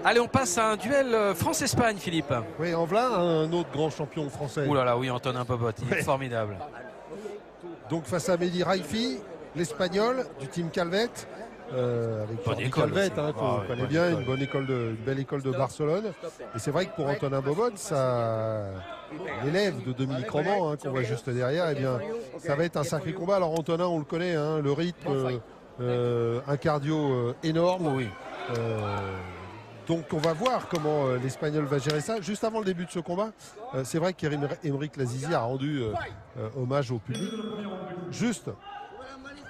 Allez, on passe à un duel France-Espagne, Philippe. Oui, en voilà un autre grand champion français. Ouh là là, oui, Antonin Bobot, il est formidable. Donc face à Mehdi Raifi, l'Espagnol du team Calvet. Avec Jordi Calvet, qu'on connaît bien, une belle école de Barcelone. Et c'est vrai que pour Antonin Bobot, l'élève de Dominique Roman, qu'on voit juste derrière, eh bien, ça va être un sacré combat. Alors Antonin, on le connaît, le rythme, un cardio énorme. Oui. Donc on va voir comment l'Espagnol va gérer ça. Juste avant le début de ce combat, c'est vrai qu'Aymeric Lazizi a rendu hommage au public. Juste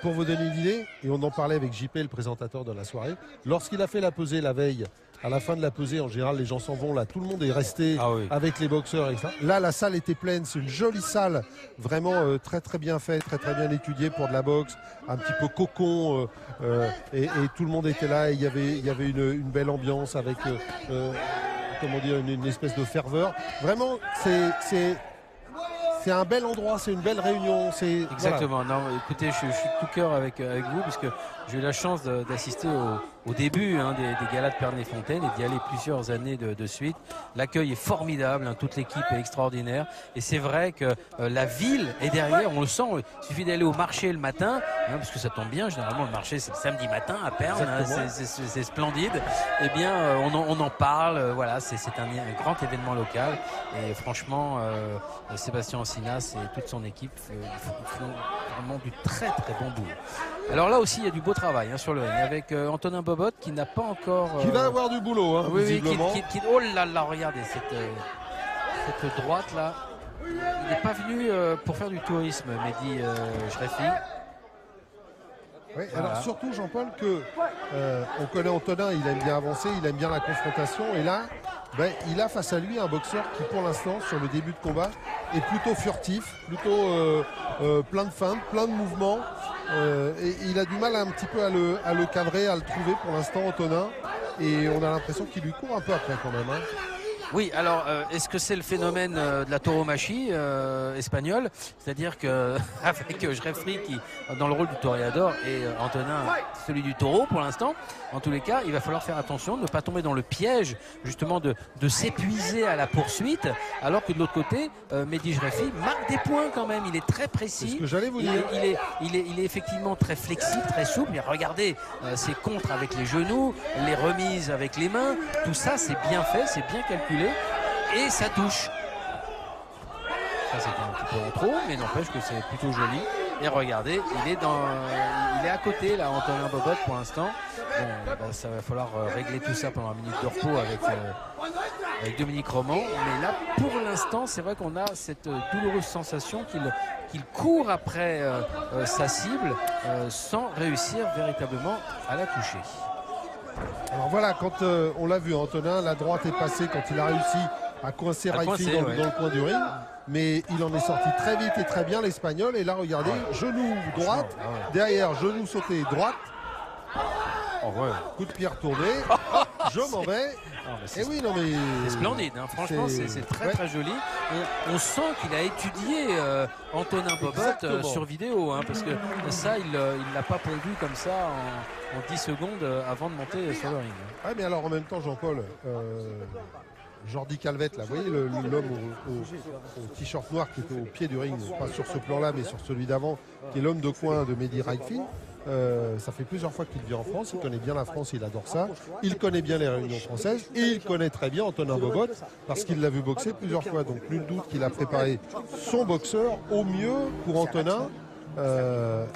pour vous donner une idée, et on en parlait avec JP, le présentateur de la soirée, lorsqu'il a fait la pesée la veille, à la fin de la pesée, en général, les gens s'en vont, là, tout le monde est resté avec les boxeurs. Et ça. Là, la salle était pleine, c'est une jolie salle, vraiment très très bien faite, très très bien étudiée pour de la boxe, un petit peu cocon, et tout le monde était là, et il y avait une belle ambiance avec, comment dire, une espèce de ferveur. Vraiment, c'est un bel endroit, c'est une belle réunion. Exactement. Voilà. Non, écoutez, je suis de tout cœur avec vous, puisque j'ai eu la chance d'assister au début des galas de Pernay-Fontaine et d'y aller plusieurs années de suite. L'accueil est formidable, toute l'équipe est extraordinaire. Et c'est vrai que la ville est derrière, on le sent. Il suffit d'aller au marché le matin, parce que ça tombe bien. Généralement, le marché, c'est le samedi matin à Perne. C'est splendide. Eh bien, on en parle. Voilà, c'est un grand événement local. Et franchement, Sébastien Ancinas et toute son équipe font vraiment du très très bon boulot. Alors là aussi, il y a du beau travail sur le ring avec Antonin Bobot qui n'a pas encore... Qui va avoir du boulot, visiblement. Oh là là, regardez cette droite là. Il n'est pas venu pour faire du tourisme, Mehdi Jrefi. Oui, voilà. Alors surtout Jean-Paul que on connaît Antonin, il aime bien avancer, il aime bien la confrontation, et là il a face à lui un boxeur qui pour l'instant sur le début de combat est plutôt furtif, plutôt plein de feintes, plein de mouvements, et il a du mal un petit peu à le cadrer, à le trouver pour l'instant Antonin, et on a l'impression qu'il lui court un peu après quand même. Oui, alors est-ce que c'est le phénomène de la tauromachie espagnole, c'est-à-dire que avec Jrefri qui dans le rôle du toréador et Antonin celui du taureau pour l'instant, en tous les cas il va falloir faire attention de ne pas tomber dans le piège justement de s'épuiser à la poursuite, alors que de l'autre côté Mehdi Jrefi marque des points quand même, il est très précis. C'est ce que j'allais vous dire. Il est effectivement très flexible, très souple, mais regardez ses contres avec les genoux, les remises avec les mains, tout ça c'est bien fait, c'est bien calculé. Et ça touche. Ça c'est un petit peu en trop, mais n'empêche que c'est plutôt joli. Et regardez, il est à côté là, Antonin Bobot pour l'instant. Bon, ça va falloir régler tout ça pendant une minute de repos avec Dominique Roman. Mais là, pour l'instant, c'est vrai qu'on a cette douloureuse sensation qu'il court après sa cible sans réussir véritablement à la toucher. Alors voilà, quand on l'a vu, Antonin, la droite est passée quand il a réussi à coincer Raifi dans le coin du ring. Mais il en est sorti très vite et très bien, l'Espagnol. Et là, regardez, genou droite, derrière, genou sauté droite. Coup de pied retourné. Je m'en vais. C'est splendide, franchement, c'est très très joli. On sent qu'il a étudié Antonin Bobot sur vidéo, parce que ça, il l'a pas pondu comme ça en 10 secondes avant de monter sur le ring. Ah, mais alors en même temps, Jean-Paul, Jordi Calvet, là, vous voyez l'homme au t-shirt noir qui était au pied du ring, pas sur ce plan-là, mais sur celui d'avant, qui est l'homme de coin de Mehdi Raifi. Ça fait plusieurs fois qu'il vit en France, il connaît bien la France, il adore ça, il connaît bien les réunions françaises et il connaît très bien Antonin Bobot parce qu'il l'a vu boxer plusieurs fois, donc nul doute qu'il a préparé son boxeur au mieux pour Antonin,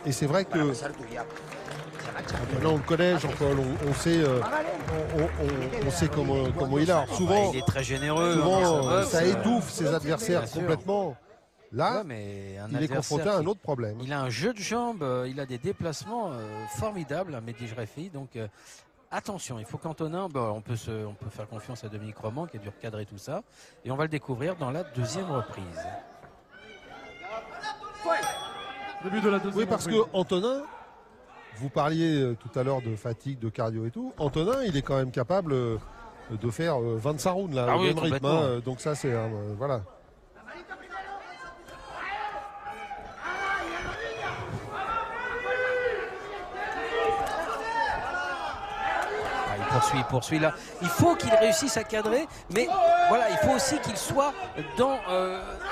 et c'est vrai que Antonin, on le connaît, Jean-Paul, on sait comment il est. Alors, souvent, il est très généreux, souvent ça étouffe ses adversaires complètement. Là, il est confronté à un autre problème. Il a un jeu de jambes, il a des déplacements formidables, Mehdi Jrefi. Donc attention, il faut qu'Antonin, on peut faire confiance à Dominique Roman qui a dû recadrer tout ça. Et on va le découvrir dans la deuxième reprise. Oui, parce que Antonin, vous parliez tout à l'heure de fatigue, de cardio et tout. Antonin, il est quand même capable de faire 25 rounds là, au même rythme. Donc ça, c'est voilà. il poursuit là. Il faut qu'il réussisse à cadrer, mais voilà, il faut aussi qu'il soit dans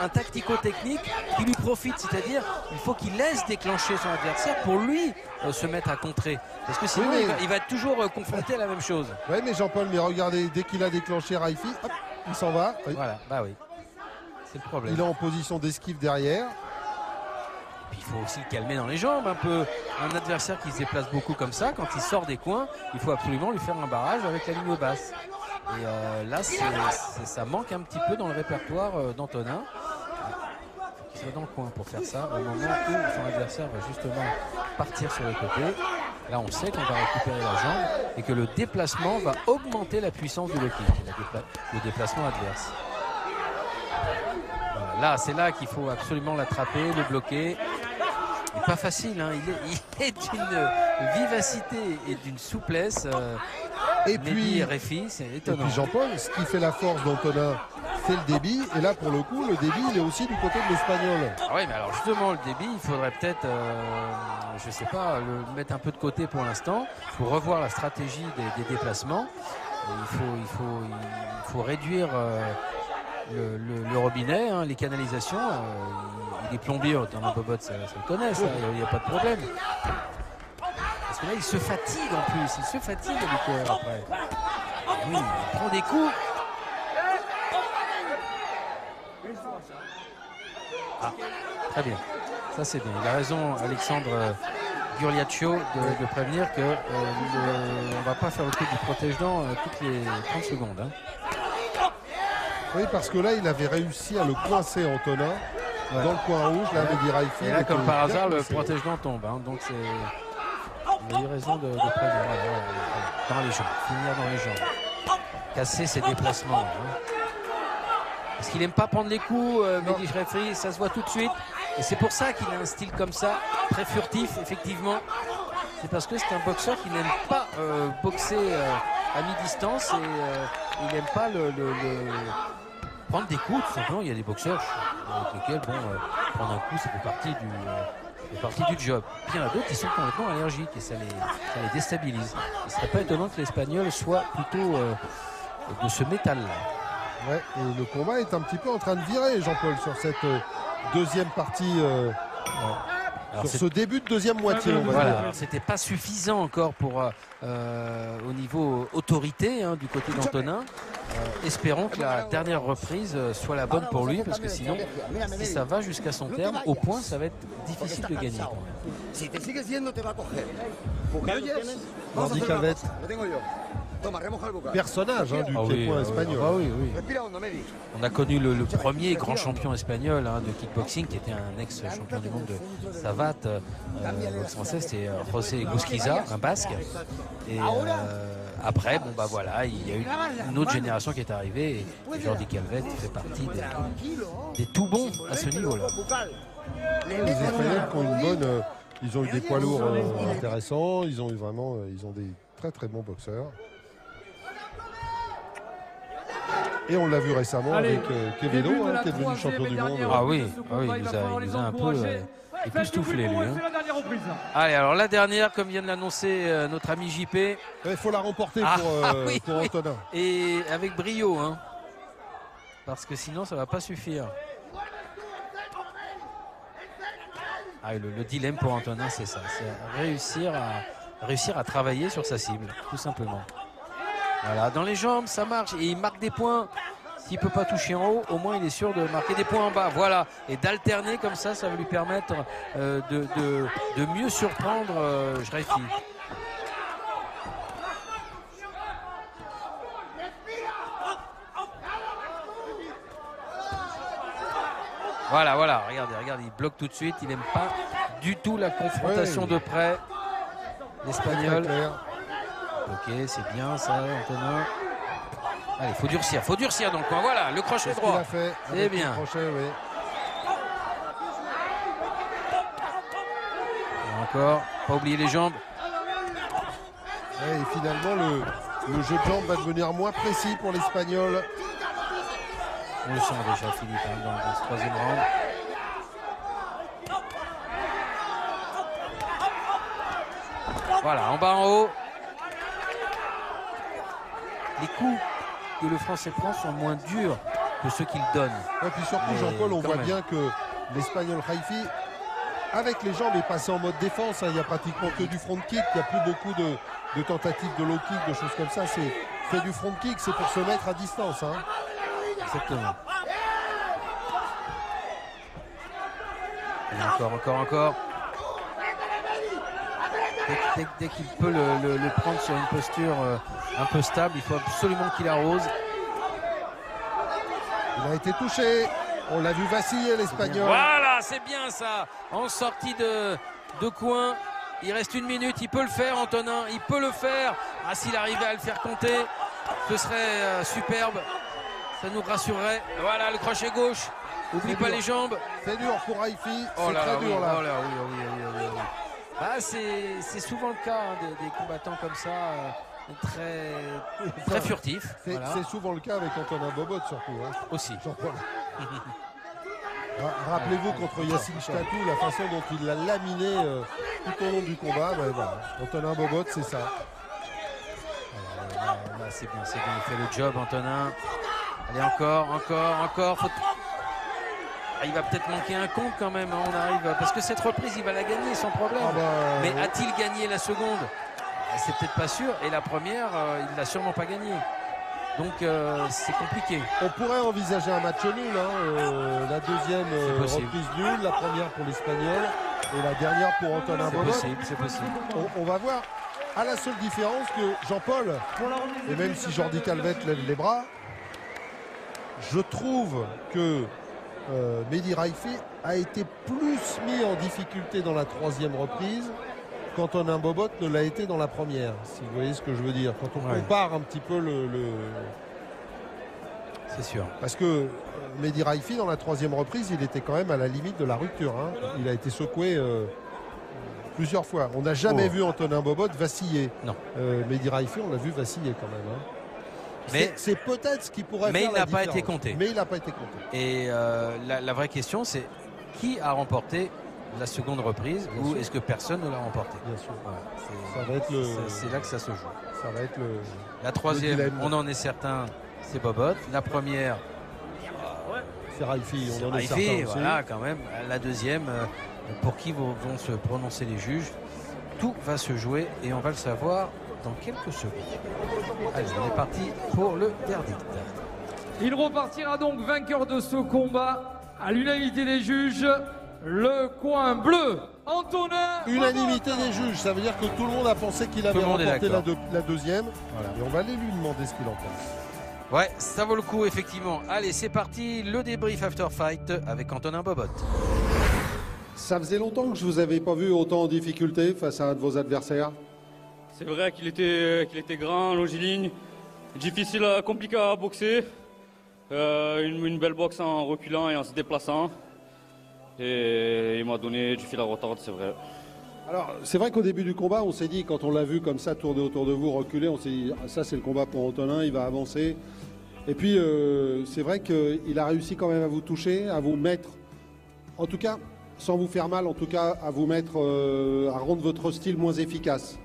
un tactico-technique qui lui profite, c'est-à-dire il faut qu'il laisse déclencher son adversaire pour lui se mettre à contrer. Parce que sinon, il va être toujours confronté à la même chose. Oui, mais Jean-Paul, mais regardez, dès qu'il a déclenché Raifi, hop, il s'en va. Oui. Voilà, bah oui. C'est le problème. Il est en position d'esquive derrière. Puis il faut aussi le calmer dans les jambes un peu. Un adversaire qui se déplace beaucoup comme ça, quand il sort des coins, il faut absolument lui faire un barrage avec la ligne basse. Et là, ça manque un petit peu dans le répertoire d'Antonin. Il soit dans le coin pour faire ça au moment où son adversaire va justement partir sur le côté. Là, on sait qu'on va récupérer la jambe et que le déplacement va augmenter la puissance du low kick, le déplacement adverse. Voilà, là, c'est là qu'il faut absolument l'attraper, le bloquer. Et pas facile, hein. Il est d'une vivacité et d'une souplesse. Et puis Raifi, c'est étonnant. Et puis Jean-Paul, ce qui fait la force d'Antonin, c'est le débit. Et là, pour le coup, le débit, il est aussi du côté de l'Espagnol. Ah oui, mais alors justement, le débit, il faudrait peut-être, je sais pas, le mettre un peu de côté pour l'instant, pour revoir la stratégie des déplacements. Et il faut réduire le robinet, hein, les canalisations. Il est plombier, dans un bobot, ça le connaît, ça, il n'y a pas de problème. Parce que là, il se fatigue en plus, il se fatigue le lutteur après. Oui, il prend des coups. Ah, très bien. Ça, c'est bien. Il a raison, Alexandre Gurliaccio, de prévenir que on ne va pas faire le coup du protège-dents toutes les 30 secondes. Hein. Oui, parce que là, il avait réussi à le coincer, Antonin, dans le coin rouge. Là, Mehdi Raifi. Et là, comme par hasard, le protège-dents tombe. Hein, donc, c'est... Il a eu raison de prévenir. Dans les jambes, finir dans les jambes. Casser ses déplacements. Hein. Parce qu'il n'aime pas prendre les coups, Mehdi Raifi, ça se voit tout de suite. Et c'est pour ça qu'il a un style comme ça, très furtif, effectivement. C'est parce que c'est un boxeur qui n'aime pas boxer à mi-distance et il n'aime pas prendre des coups, tout simplement. Il y a des boxeurs avec lesquels, prendre un coup, ça fait partie du job. Puis il y en a d'autres qui sont complètement allergiques et ça les déstabilise. Il ne serait pas étonnant que l'Espagnol soit plutôt de ce métal-là. Ouais, et le combat est un petit peu en train de virer, Jean-Paul, sur cette deuxième partie, sur ce début de deuxième moitié. Voilà, c'était pas suffisant encore pour au niveau autorité, hein, du côté d'Antonin. Espérons que la dernière reprise soit la bonne pour lui, parce que sinon, si ça va jusqu'à son terme, au point, ça va être difficile de gagner quand même. Mardi Calvet, personnage du pied-point espagnol. Oui. On a connu le premier grand champion espagnol, hein, de kickboxing, qui était un ex-champion du monde de savate. Le français, c'était José Gusquiza, un basque. Et après, il y a eu une autre génération qui est arrivée. Et Jordi Calvet fait partie des tout bons à ce niveau-là. Les Espagnols qui ont une bonne... ils ont eu des poids lourds intéressants. Ils ont des très très bons boxeurs. Et on l'a vu récemment avec Quevedo, qui est devenu champion du monde. Ah oui, il nous a un peu époustouflé, lui. Hein. Allez, alors la dernière, comme vient de l'annoncer notre ami JP. Il faut la remporter pour Antonin. Et avec brio, hein, parce que sinon ça ne va pas suffire. Le dilemme pour Antonin, c'est ça, c'est réussir à travailler sur sa cible, tout simplement. Voilà, dans les jambes, ça marche et il marque des points. S'il ne peut pas toucher en haut, au moins il est sûr de marquer des points en bas. Voilà, et d'alterner comme ça va lui permettre de mieux surprendre Raifi. Voilà, regardez, il bloque tout de suite. Il n'aime pas du tout la confrontation de près. L'Espagnol. Ok, c'est bien ça, Antonin. Allez, faut durcir dans le coin. Voilà, le crochet droit. C'est bien. Crochet, oui. Et encore, pas oublier les jambes. Et finalement, le jeu de jambes va devenir moins précis pour l'Espagnol. On le sent déjà, Philippe, hein, dans ce troisième round. Voilà, en bas, en haut. les coups que le Français prend sont moins durs que ceux qu'il donne. Et puis surtout, Mais Jean-Paul, on quand voit même. bien que l'Espagnol Raifi, avec les jambes, est passé en mode défense. Il n'y a pratiquement que du front kick. Il n'y a plus beaucoup de tentatives de low kick, de choses comme ça. C'est fait du front kick, c'est pour se mettre à distance. Hein. Exactement. Et encore. Dès qu'il peut le prendre sur une posture un peu stable, il faut absolument qu'il arrose. Il a été touché. On l'a vu vaciller, l'Espagnol. Voilà, c'est bien ça. En sortie de coin, il reste 1 minute. Il peut le faire, Antonin. Il peut le faire. Ah, s'il arrivait à le faire compter, ce serait superbe. Ça nous rassurerait. Voilà, le crochet gauche. Oublie pas les jambes. C'est dur pour Raifi. Oh C'est là très là, dur là. Oh là, oui. Ah, c'est souvent le cas hein, des combattants comme ça, très furtifs. C'est Voilà. souvent le cas avec Antonin Bobot surtout. Hein. Aussi. Jean-Paul. Rappelez-vous contre Yacine Statou, la façon dont il l'a laminé tout au long du combat. Ben, voilà. Antonin Bobot, c'est ça. Là, c'est bien, il fait le job, Antonin. Allez, encore. Ah, il va peut-être manquer un compte quand même, hein, on arrive. Parce que cette reprise, il va la gagner sans problème. Mais a-t-il gagné la seconde? C'est peut-être pas sûr. Et la première, il l'a sûrement pas gagnée. Donc c'est compliqué. On pourrait envisager un match nul. Hein. La deuxième reprise nulle, la première pour l'Espagnol et la dernière pour Antonin Bobot. C'est possible. On va voir. À la seule différence que Jean-Paul, et même si Jordi Calvet lève les bras, je trouve que Mehdi Raifi a été plus mis en difficulté dans la troisième reprise qu'Antonin Bobot ne l'a été dans la première, si vous voyez ce que je veux dire. Quand on compare un petit peu C'est sûr. Parce que Mehdi Raifi, dans la troisième reprise, il était quand même à la limite de la rupture. Hein. Il a été secoué plusieurs fois. On n'a jamais vu Antonin Bobot vaciller. Non. Mehdi Raifi, on l'a vu vaciller quand même. Hein. Mais c'est peut-être ce qui pourrait faire il la n'a pas différence. été compté. Mais il n'a pas été compté. Et la vraie question, c'est qui a remporté la seconde reprise ou est-ce que personne ne l'a remporté? Bien sûr. Ouais, ça va être c'est là que ça se joue. Ça va être la troisième, on en est certain, c'est Bobot. La première, c'est Raifi. On en est certain aussi. Voilà, quand même. La deuxième, pour qui vont se prononcer les juges. Tout va se jouer et on va le savoir dans quelques secondes. Allez, on est parti pour le verdict. Il repartira donc vainqueur de ce combat à l'unanimité des juges. Le coin bleu, Antonin. Unanimité des juges, ça veut dire que tout le monde a pensé qu'il avait remporté la deuxième. Voilà. Et on va aller lui demander ce qu'il en pense. Ouais, ça vaut le coup, effectivement. Allez, c'est parti, le débrief after fight avec Antonin Bobot. Ça faisait longtemps que je vous avais pas vu autant en difficulté face à un de vos adversaires. C'est vrai qu'il était grand, longiligne, difficile, compliqué à boxer. Une belle boxe en reculant et en se déplaçant. Et il m'a donné du fil à retordre, c'est vrai. Alors, c'est vrai qu'au début du combat, on s'est dit, quand on l'a vu comme ça tourner autour de vous, reculer, on s'est dit, ça c'est le combat pour Antonin, il va avancer. Et puis, c'est vrai qu'il a réussi quand même à vous toucher, à vous mettre, en tout cas, sans vous faire mal, en tout cas, à vous mettre, à rendre votre style moins efficace.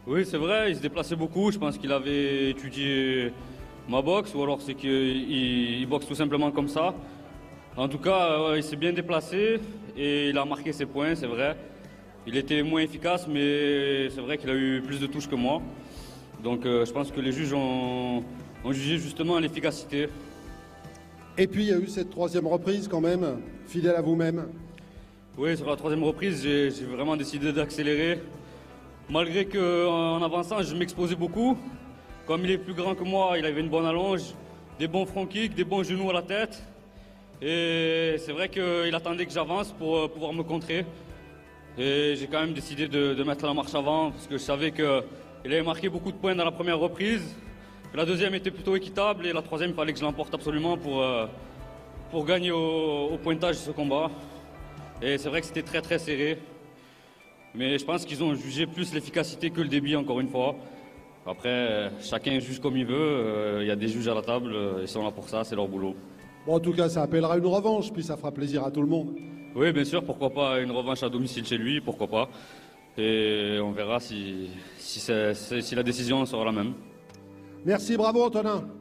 Oui, c'est vrai, il se déplaçait beaucoup. Je pense qu'il avait étudié ma boxe, ou alors c'est qu'il boxe tout simplement comme ça. En tout cas, il s'est bien déplacé et il a marqué ses points, c'est vrai. Il était moins efficace, mais c'est vrai qu'il a eu plus de touches que moi. Donc je pense que les juges ont jugé justement l'efficacité. Et puis il y a eu cette troisième reprise quand même, fidèle à vous-même. Oui, sur la troisième reprise, j'ai vraiment décidé d'accélérer. Malgré qu'en avançant, je m'exposais beaucoup. Comme il est plus grand que moi, il avait une bonne allonge, des bons front kicks, des bons genoux à la tête. Et c'est vrai qu'il attendait que j'avance pour pouvoir me contrer. Et j'ai quand même décidé de mettre la marche avant parce que je savais qu'il avait marqué beaucoup de points dans la première reprise. La deuxième était plutôt équitable et la troisième, il fallait que je l'emporte absolument pour gagner au pointage de ce combat. Et c'est vrai que c'était très très serré. Mais je pense qu'ils ont jugé plus l'efficacité que le débit encore une fois. Après, chacun juge comme il veut. Il y a des juges à la table, ils sont là pour ça, c'est leur boulot. Bon, en tout cas, ça appellera une revanche, puis ça fera plaisir à tout le monde. Oui, bien sûr, pourquoi pas une revanche à domicile chez lui, pourquoi pas. Et on verra si la décision sera la même. Merci, bravo Antonin.